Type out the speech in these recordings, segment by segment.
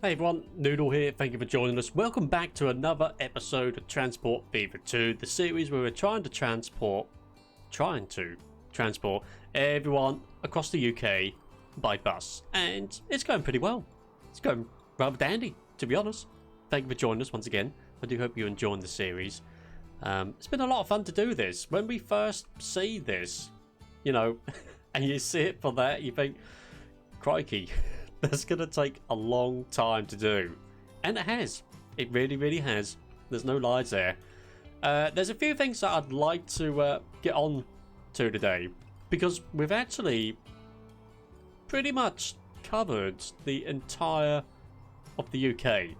Hey everyone, Noodle here, thank you for joining us. Welcome back to another episode of Transport Fever 2, the series where we're trying to transport everyone across the UK by bus. And it's going pretty well. It's going rather dandy, to be honest. Thank you for joining us once again. I do hope you're enjoying the series. It's been a lot of fun to do this. When we first see this, you know, and you see it for that, you think, crikey. That's going to take a long time to do. And it has. It really, really has. There's no lies there. There's a few things that I'd like to get on to today. Because we've actually pretty much covered the entire of the UK.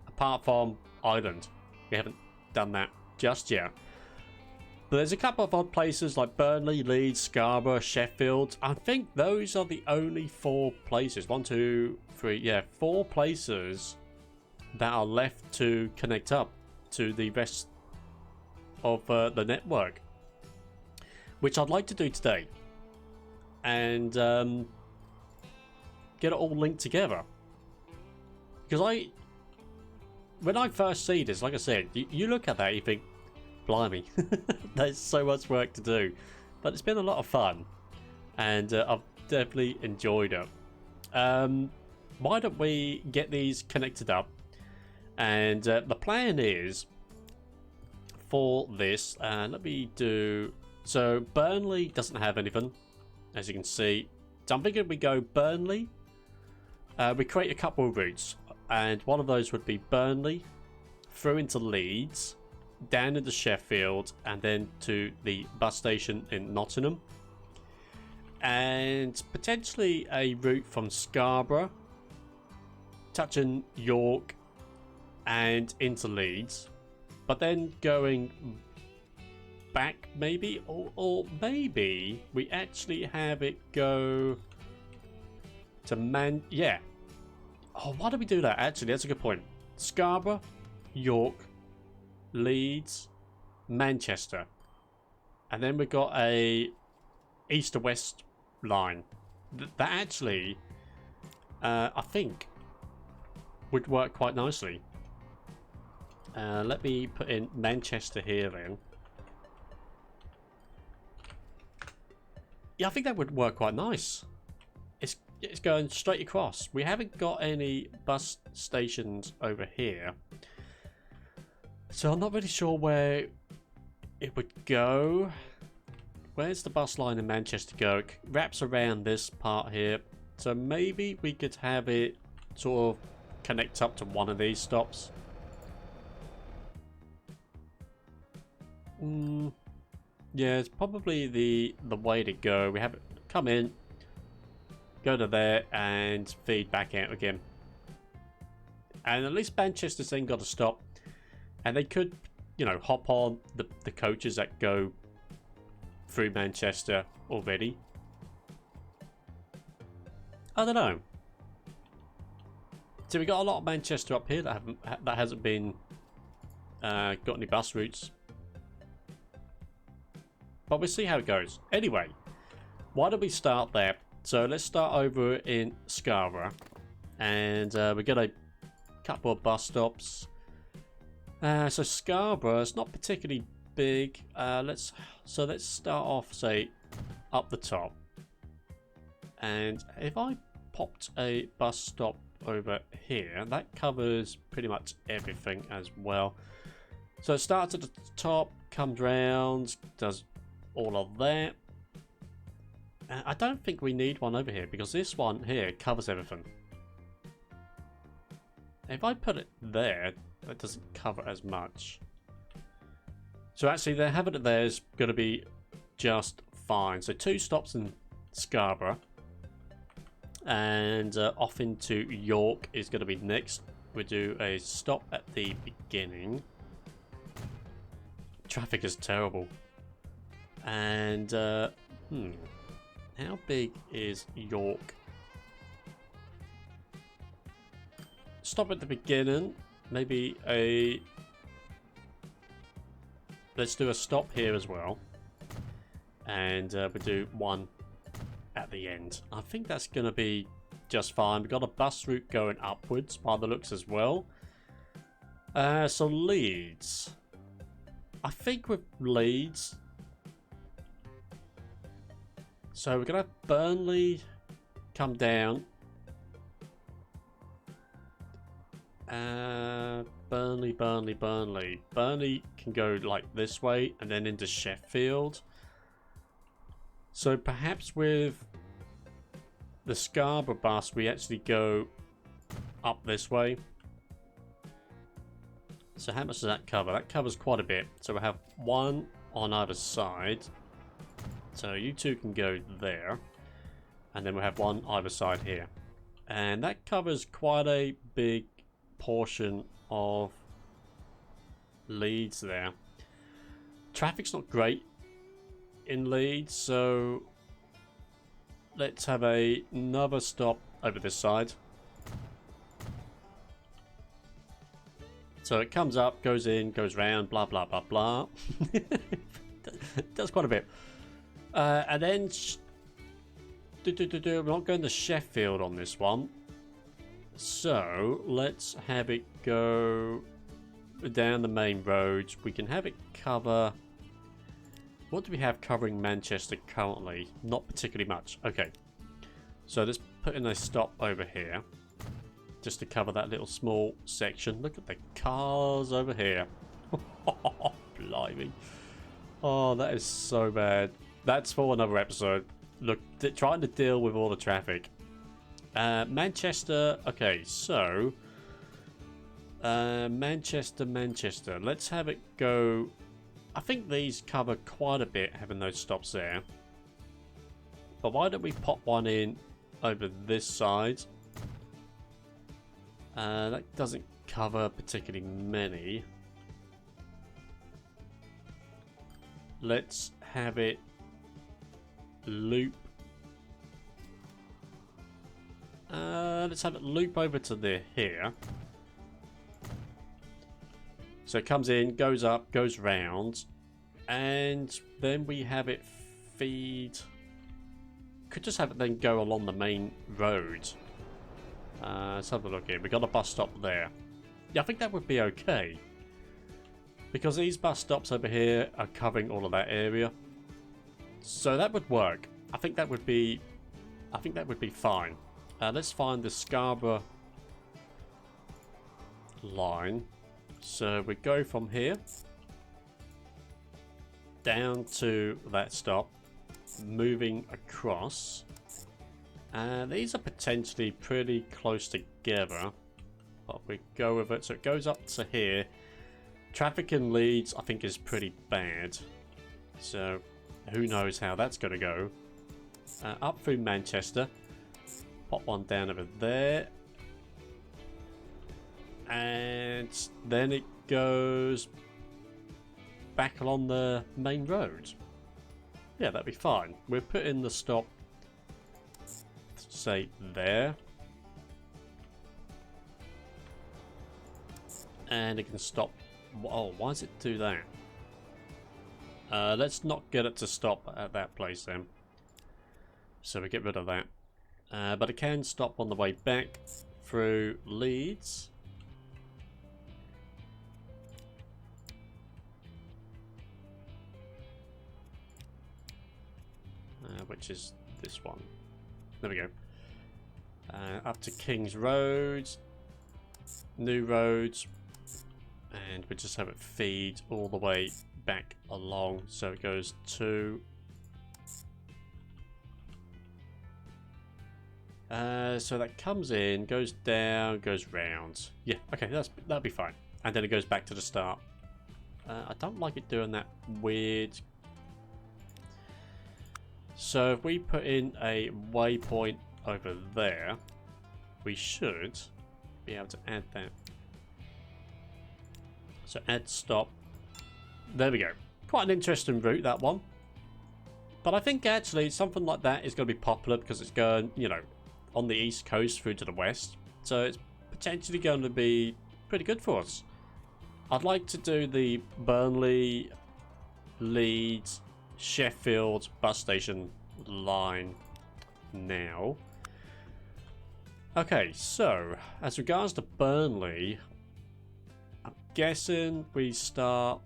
Apart from Ireland. We haven't done that just yet. But there's a couple of odd places like Burnley, Leeds, Scarborough, Sheffield. I think those are the only 4 places. 1, 2, 3, yeah, 4 places that are left to connect up to the rest of the network. Which I'd like to do today. And get it all linked together. Because when I first see this, like I said, you look at that, you think, blimey, there's so much work to do, but it's been a lot of fun, and I've definitely enjoyed it. Why don't we get these connected up? And the plan is for this. Let me do. So Burnley doesn't have anything, as you can see. So I'm thinking we go Burnley. We create a couple of routes, and one of those would be Burnley through into Leeds, down into Sheffield, and then to the bus station in Nottingham, and potentially a route from Scarborough, touching York and into Leeds, but then going back maybe, or maybe we actually have it go to yeah. Oh, why do we do that? Actually, that's a good point. Scarborough, York, Leeds, Manchester, and then we've got a east to west line that actually I think would work quite nicely. Let me put in Manchester here then. Yeah, I think that would work quite nice. It's going straight across. We haven't got any bus stations over here, so I'm not really sure where it would go. Where's the bus line in Manchester go? It wraps around this part here. So maybe we could have it sort of connect up to one of these stops. Yeah, it's probably the way to go. We have it come in, go to there, and feed back out again. And at least Manchester's then got to stop. And they could, you know, hop on the coaches that go through Manchester already. I don't know. So we got a lot of Manchester up here that hasn't been got any bus routes. But we'll see how it goes. Anyway, why don't we start there? So let's start over in Scarborough, and we got a couple of bus stops. So Scarborough is not particularly big. Let's start off, say, up the top. And if I popped a bus stop over here, that covers pretty much everything as well. So it starts at the top, comes round, does all of that. I don't think we need one over here because this one here covers everything. If I put it there, that doesn't cover as much. So actually, having it there is going to be just fine. So 2 stops in Scarborough, and off into York is going to be next. We'll do a stop at the beginning. Traffic is terrible. And how big is York? Stop at the beginning. Maybe let's do a stop here as well. And we'll do one at the end. I think that's going to be just fine. We've got a bus route going upwards by the looks as well. So Leeds. I think with Leeds... So we're going to have Burnley come down. Burnley. Burnley can go like this way and then into Sheffield. So perhaps with the Scarborough bus, we actually go up this way. So how much does that cover? That covers quite a bit. So we have one on either side. So you two can go there. And then we have one either side here. And that covers quite a big portion of Leeds there. Traffic's not great in Leeds, so let's have another stop over this side. So it comes up, goes in, goes round, blah blah blah blah. Does quite a bit. And then we're not going to Sheffield on this one. So let's have it go down the main roads. We can have it cover... What do we have covering Manchester currently? Not particularly much. Okay. So let's put in a stop over here. Just to cover that little small section. Look at the cars over here. Blimey. Oh, that is so bad. That's for another episode. Look, trying to deal with all the traffic. Manchester. Okay, so... Manchester. Let's have it go... I think these cover quite a bit, having those stops there. But why don't we pop one in over this side? That doesn't cover particularly many. Let's have it loop. Let's have it loop over to here. So it comes in, goes up, goes round, and then we have it feed. Could just have it then go along the main road. Let's have a look here. We got a bus stop there. Yeah, I think that would be okay. Because these bus stops over here are covering all of that area. So that would work. I think that would be fine. Let's find the Scarborough line. So we go from here down to that stop, moving across. And these are potentially pretty close together, but we go with it. So it goes up to here. Traffic in Leeds, I think, is pretty bad. So who knows how that's going to go. Up through Manchester. Pop one down over there. And then it goes back along the main road. Yeah, that'd be fine. We'll put in the stop, say, there. And it can stop. Oh, why does it do that? Let's not get it to stop at that place then. So we get rid of that. But it can stop on the way back through Leeds. Which is this one. There we go. Up to King's Road, New Roads, and we just have it feed all the way back along. So it goes to... so that comes in, goes down, goes round. Yeah, okay, that'll be fine. And then it goes back to the start. I don't like it doing that weird... So if we put in a waypoint over there, we should be able to add that. So add stop. There we go. Quite an interesting route, that one. But I think actually something like that is going to be popular because it's going, you know, on the east coast through to the west. So it's potentially going to be pretty good for us. I'd like to do the Burnley, Leeds, Sheffield bus station line now. Okay, so as regards to Burnley, I'm guessing we start.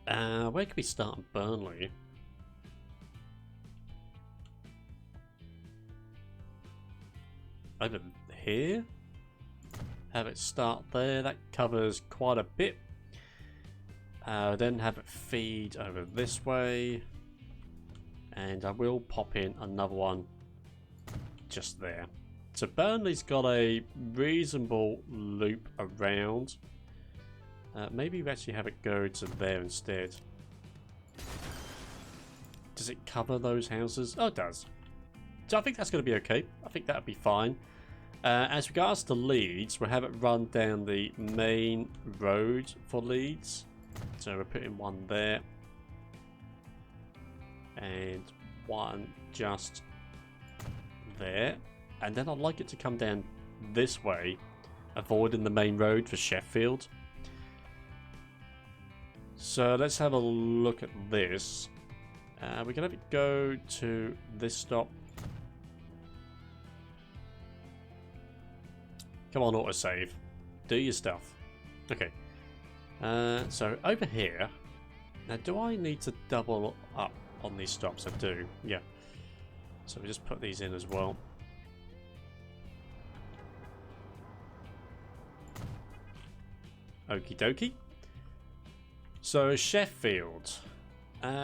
Where can we start in Burnley? Over here? Have it start there. That covers quite a bit. Then have it feed over this way. And I will pop in another one just there. So Burnley's got a reasonable loop around. Maybe we actually have it go to there instead. Does it cover those houses? Oh, it does. So I think that's going to be okay. I think that'll be fine. As regards to Leeds, we'll have it run down the main road for Leeds. So we're putting one there. And one just there. And then I'd like it to come down this way, avoiding the main road for Sheffield. So let's have a look at this. We can have it go to this stop. Come on, autosave. Do your stuff. Okay. So over here. Now, do I need to double up on these stops? I do. Yeah. So we just put these in as well. Okie dokie. So Sheffield.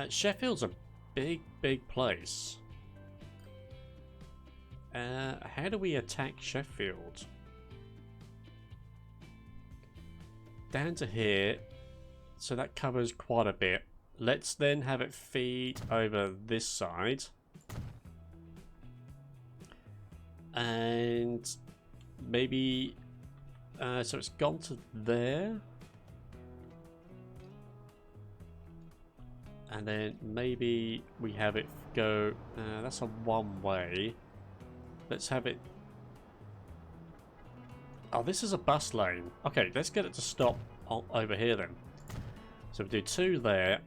Sheffield's a big place. How do we attack Sheffield? Down to here. So that covers quite a bit. Let's then have it feed over this side. And maybe... so it's gone to there. And then maybe we have it go... that's a one way. Let's have it... Oh, this is a bus lane. Okay, let's get it to stop over here then. So we do two there.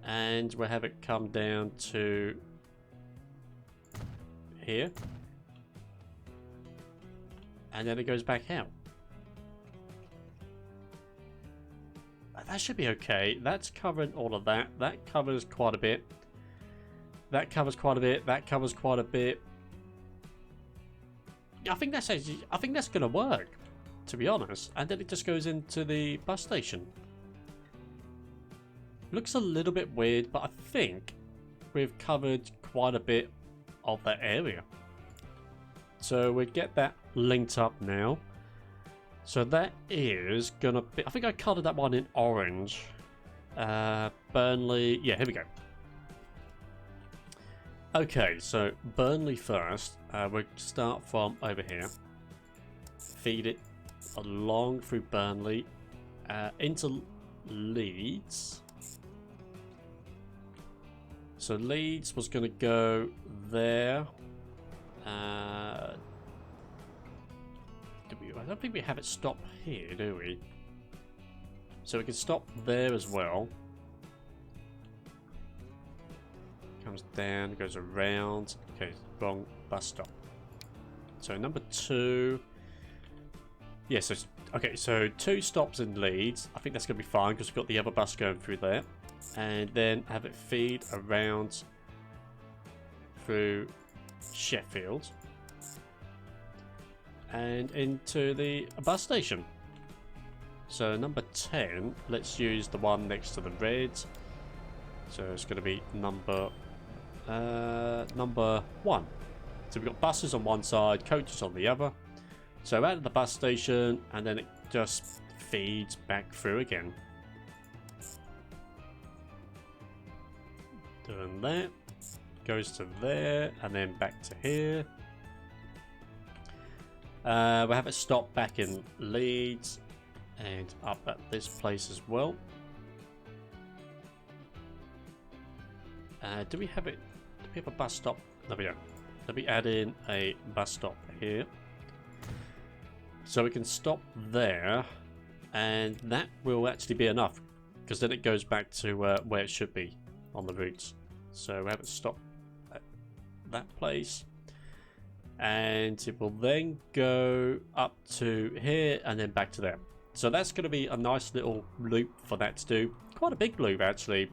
And we'll have it come down to... here. And then it goes back out. That should be okay. That's covering all of that. That covers quite a bit. That covers quite a bit. That covers quite a bit. I think that's going to work, to be honest. And then it just goes into the bus station. Looks a little bit weird, but I think we've covered quite a bit of that area. So we get that linked up now. So that is gonna be... I think I coloured that one in orange. Burnley... Yeah, here we go. Okay, so Burnley first. We'll start from over here. Feed it along through Burnley. Into Leeds. So Leeds was going to go there. I don't think we have it stop here, do we? So we can stop there as well. Comes down, goes around. Okay, wrong bus stop. So number 2. Yeah, so okay, so 2 stops in Leeds. I think that's going to be fine because we've got the other bus going through there. And then have it feed around through Sheffield. And into the bus station. So number 10, let's use the one next to the red. So it's going to be number 1. So we've got buses on one side, coaches on the other. So out of the bus station, and then it just feeds back through again. Doing that. Goes to there, and then back to here. We'll have it stop back in Leeds and up at this place as well. Do we have it? Do we have a bus stop? No, we don't. Let me add in a bus stop here. So we can stop there, and that will actually be enough because then it goes back to where it should be on the routes. So we have it stop at that place. and it will then go up to here and then back to there. So that's going to be a nice little loop for that to do. Quite a big loop actually.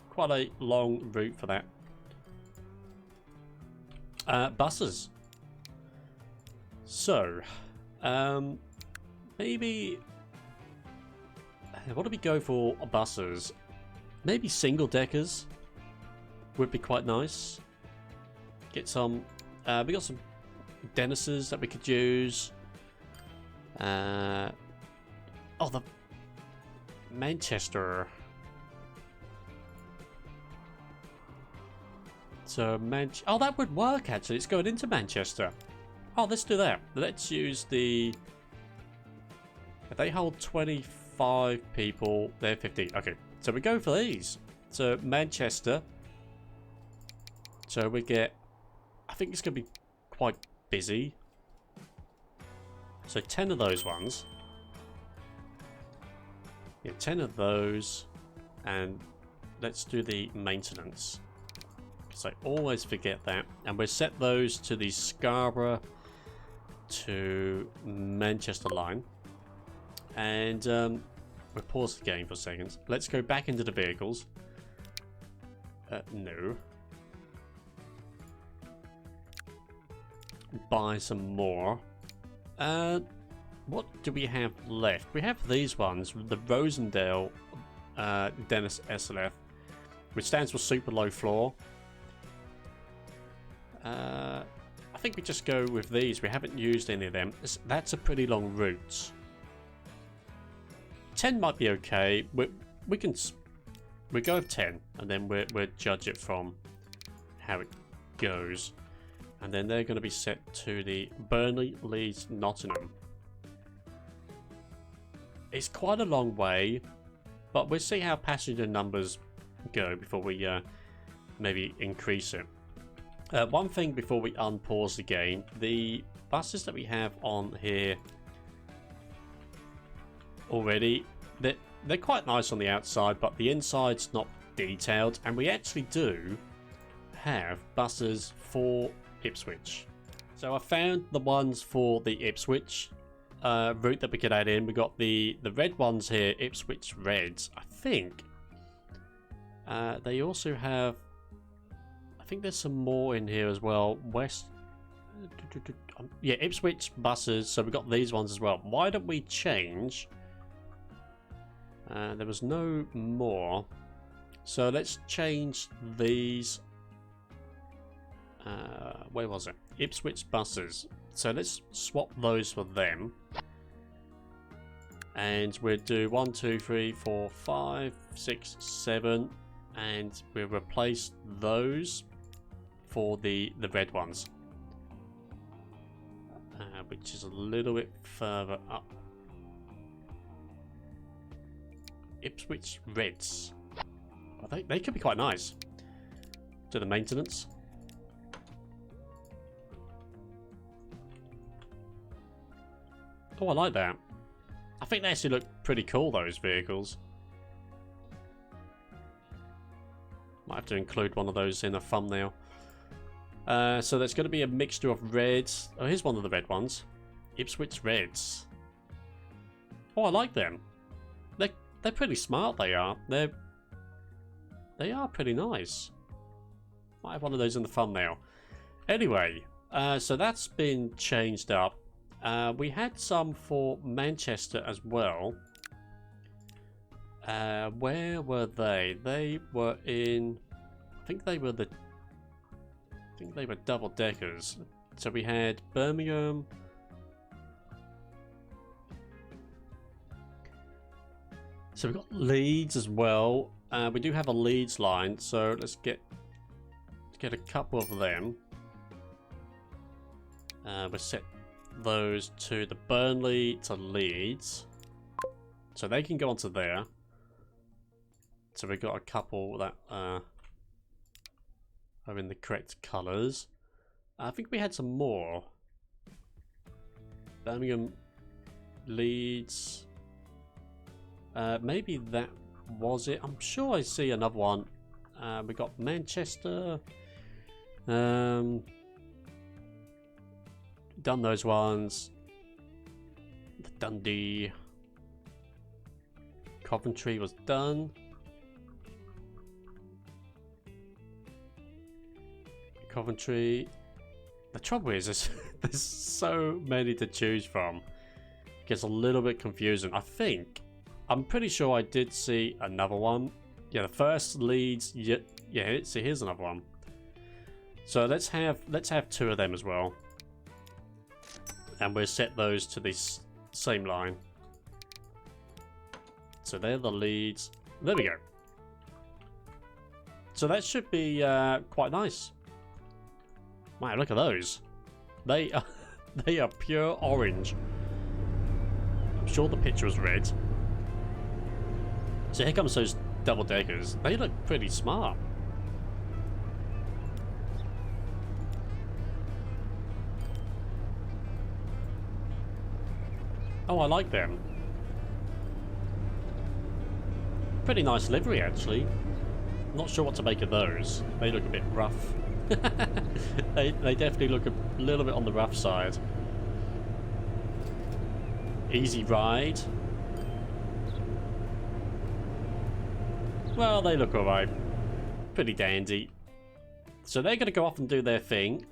Quite a long route for that. Buses. So, maybe... What do we go for buses? Maybe single deckers would be quite nice. Get some... we got some Dennises that we could use. Oh, the Manchester. So oh, that would work actually. It's going into Manchester. Oh, let's do that. Let's use the... They hold 25 people. They're 15. Okay, so we go for these. So Manchester. So we get... I think it's going to be quite busy. So 10 of those ones. Yeah, 10 of those. And let's do the maintenance. Because I always forget that. And we'll set those to the Scarborough to Manchester line. And we'll pause the game for a second. Let's go back into the vehicles. No. Buy some more. What do we have left? We have these ones. The Rosendale Dennis SLF, which stands for super low floor. I think we just go with these. We haven't used any of them. That's a pretty long route. 10 might be okay. We go with 10, and then we'll judge it from how it goes. And then they're going to be set to the Burnley, Leeds, Nottingham. It's quite a long way, but we'll see how passenger numbers go before we maybe increase it. One thing before we unpause the game, the buses that we have on here already, they're quite nice on the outside, but the inside's not detailed, and we actually do have buses for Ipswich. So I found the ones for the Ipswich route that we could add in. We got the red ones here, Ipswich Reds. I think they also have, I think there's some more in here as well. Yeah, Ipswich buses. So we got these ones as well. Why don't we change? There was no more, so let's change these. Where was it? Ipswich buses. So let's swap those for them. And we'll do 1, 2, 3, 4, 5, 6, 7. And we'll replace those for the red ones. Which is a little bit further up. Ipswich Reds. Well, they could be quite nice. Do the maintenance. Oh, I like that. I think they actually look pretty cool, those vehicles. Might have to include one of those in a thumbnail. So there's going to be a mixture of reds. Oh, here's one of the red ones. Ipswich Reds. Oh, I like them. They're pretty smart, they are. They are pretty nice. Might have one of those in the thumbnail. Anyway, so that's been changed up. We had some for Manchester as well. Where were they? They were in... I think they were double deckers. So we had Birmingham. So we've got Leeds as well. We do have a Leeds line, so let's get a couple of them. We'll set those to the Burnley to Leeds, so they can go onto there. So we've got a couple that are in the correct colours. I think we had some more. Birmingham, Leeds. Maybe that was it. I'm sure I see another one. We got Manchester. Done those ones. The Dundee. Coventry was done. Coventry. The trouble is, there's so many to choose from. It gets a little bit confusing. I'm pretty sure I did see another one. Yeah, the first Leeds. Yeah, see, here's another one. So let's have 2 of them as well, and we'll set those to this same line. So they're the Leeds. There we go. So that should be quite nice. Wow, look at those. They are pure orange. I'm sure the picture was red. So here comes those double deckers. They look pretty smart. Oh, I like them. Pretty nice livery, actually. Not sure what to make of those. They look a bit rough. they definitely look a little bit on the rough side. Easy ride. Well, they look alright. Pretty dandy. So they're going to go off and do their thing.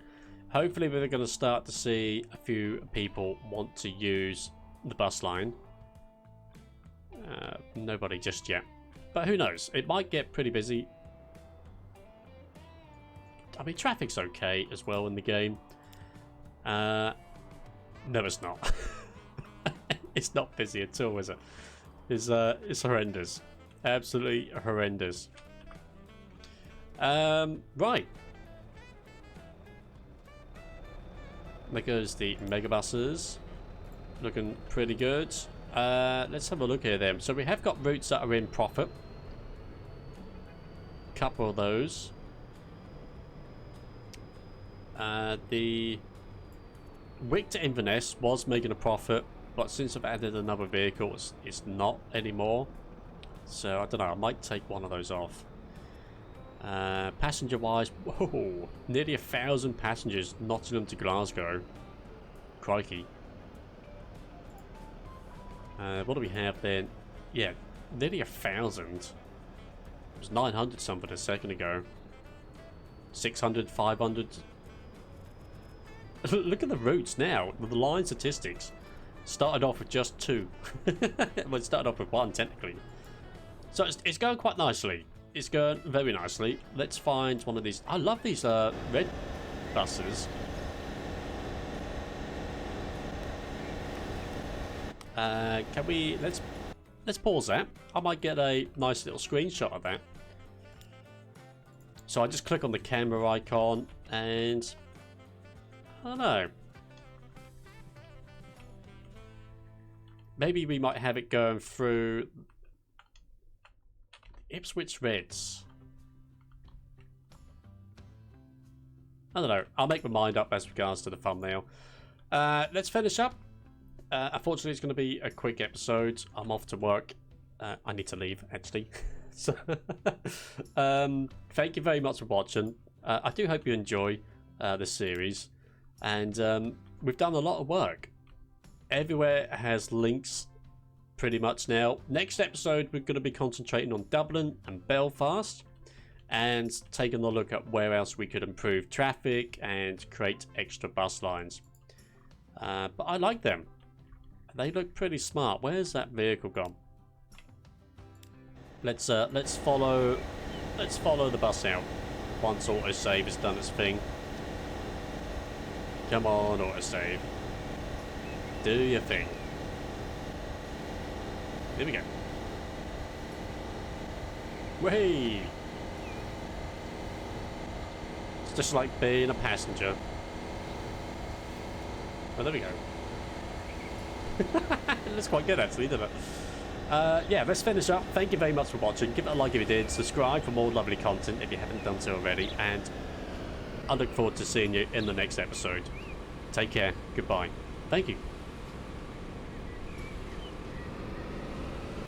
Hopefully we're going to start to see a few people want to use the bus line. Nobody just yet. But who knows? It might get pretty busy. I mean, traffic's okay as well in the game. No, it's not. It's not busy at all, is it? It's horrendous. Absolutely horrendous. Right. There goes the megabuses. Looking pretty good. Let's have a look here then. So we have got routes that are in profit. Couple of those. The Wick to Inverness was making a profit, but since I've added another vehicle, it's not anymore. So I don't know, I might take one of those off. Passenger wise, whoa, nearly 1,000 passengers, Nottingham to Glasgow. Crikey. What do we have then? Yeah, nearly 1,000. It was 900 something a second ago. 600, 500. Look at the routes now. The line statistics started off with just 2. Well, it started off with 1 technically. So it's going quite nicely. It's going very nicely. Let's find one of these. I love these red buses. Can we let's pause that. I might get a nice little screenshot of that. So I just click on the camera icon and I don't know. Maybe we might have it going through Ipswich Reds. I don't know. I'll make my mind up as regards to the thumbnail. Let's finish up. Unfortunately, it's going to be a quick episode. I'm off to work. I need to leave, actually. So, thank you very much for watching. I do hope you enjoy this series. And we've done a lot of work. Everywhere has links pretty much now. Next episode, we're going to be concentrating on Dublin and Belfast. And taking a look at where else we could improve traffic and create extra bus lines. But I like them. They look pretty smart. Where's that vehicle gone? Let's follow the bus out once autosave has done its thing. Come on, autosave. Do your thing. Here we go. Whee! It's just like being a passenger. Oh, there we go. That's quite good actually, doesn't it? Yeah, let's finish up. Thank you very much for watching. Give it a like if you did. Subscribe for more lovely content if you haven't done so already. And I look forward to seeing you in the next episode. Take care. Goodbye. Thank you.